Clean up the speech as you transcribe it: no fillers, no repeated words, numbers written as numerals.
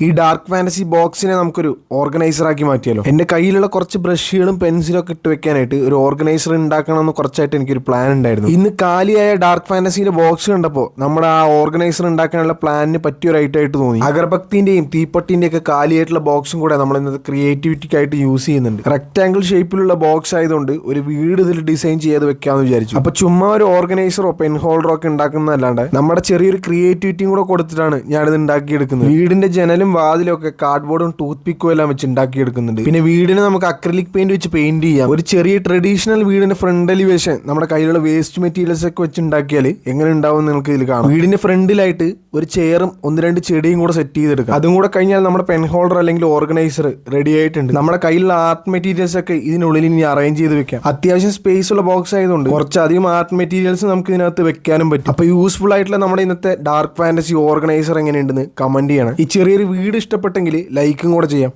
ഈ dark fantasy ബോക്സിനെ നമുക്കൊരു organiser ആക്കി മാറ്റിയാലോ. എന്റെ കയ്യിലുള്ള കുറച്ച് ബ്രഷുകളും പെൻസിലും ഒക്കെ ഇട്ട് വെക്കാനായിട്ട് ഒരു ഓർഗനൈസർ ഉണ്ടാക്കണമെന്ന് കുറച്ചായിട്ട് എനിക്കൊരു പ്ലാൻ ഉണ്ടായിരുന്നു. ഇന്ന് കാലിയായ ഡാർക്ക് ഫാന്റസിന്റെ ബോക്സ് കണ്ടപ്പോൾ നമ്മുടെ ആ ഓർഗനൈസർ ഉണ്ടാക്കാനുള്ള പ്ലാനിന് പറ്റിയ ഒരു ഐറ്റം ആയിട്ട് തോന്നി. അഗർബത്തിന്റെയും തീപ്പട്ടിന്റെയും ഒക്കെ കാലിയായിട്ടുള്ള ബോക്സും കൂടെ നമ്മൾ ഇന്നത്തെ ക്രിയേറ്റിവിറ്റിക്കായിട്ട് യൂസ് ചെയ്യുന്നുണ്ട്. റെക്ടാംഗിൾ ഷേപ്പിലുള്ള ബോക്സ് ആയതുകൊണ്ട് ഒരു വീട് ഇതിൽ ഡിസൈൻ ചെയ്ത് വെക്കാമെന്ന് വിചാരിച്ചു. അപ്പൊ ചുമ്മാ ഒരു ഓർഗനൈസറോ പെൻ ഹോൾഡറോ ഒക്കെ ഉണ്ടാക്കുന്നതല്ലാണ്ട് നമ്മുടെ ചെറിയൊരു ക്രിയേറ്റിവിറ്റിയും കൂടെ കൊടുത്തിട്ടാണ് ഞാനിത് ഉണ്ടാക്കിയെടുക്കുന്നത്. വീടിന്റെ ജനലും വാതിലും ഒക്കെ കാർഡ്ബോർഡും ടൂത്ത് പിക്കും എല്ലാം വെച്ച് ഉണ്ടാക്കിയെടുക്കുന്നുണ്ട്. പിന്നെ വീടിന് നമുക്ക് അക്രിലിക് പെയിന്റ് വെച്ച് പെയിന്റ് ചെയ്യാം. ഒരു ചെറിയ ട്രഡീഷണൽ വീടിന്റെ ഫ്രണ്ട് എലിവേഷൻ നമ്മുടെ കയ്യിലുള്ള വേസ്റ്റ് മെറ്റീരിയൽസ് ഒക്കെ വെച്ച് ഉണ്ടാക്കിയാൽ എങ്ങനെ ഉണ്ടാവും നിങ്ങൾക്ക് ഇതിൽ കാണാം. വീടിന്റെ ഫ്രണ്ടിലായിട്ട് ഒരു ചെയറും ഒന്ന് രണ്ട് ചെടിയും കൂടെ സെറ്റ് ചെയ്തെടുക്കാം. അതും കൂടെ കഴിഞ്ഞാൽ നമ്മുടെ പെൻ ഹോൾഡർ അല്ലെങ്കിൽ ഓർഗനൈസർ റെഡി ആയിട്ടുണ്ട്. നമ്മുടെ കയ്യിലുള്ള ആർട്ട് മെറ്റീരിയൽസ് ഒക്കെ ഇതിനുള്ളിൽ ഇനി അറേഞ്ച് ചെയ്ത് വെക്കാം. അത്യാവശ്യം സ്പേസ് ഉള്ള ബോക്സ് ആയതുകൊണ്ട് കുറച്ചധികം ആർട്ട് മെറ്റീരിയൽസ് നമുക്ക് ഇതിനകത്ത് വെക്കാനും പറ്റും. അപ്പൊ യൂസ്ഫുൾ ആയിട്ടുള്ള നമ്മുടെ ഇന്നത്തെ ഡാർക്ക് ഫാന്റസി ഓർഗനൈസർ എങ്ങനെയുണ്ടെന്ന് കമന്റ് ചെയ്യണം. ഈ ചെറിയൊരു വീട് ഇഷ്ടപ്പെട്ടെങ്കിൽ ലൈക്കും കൂടെ ചെയ്യാം.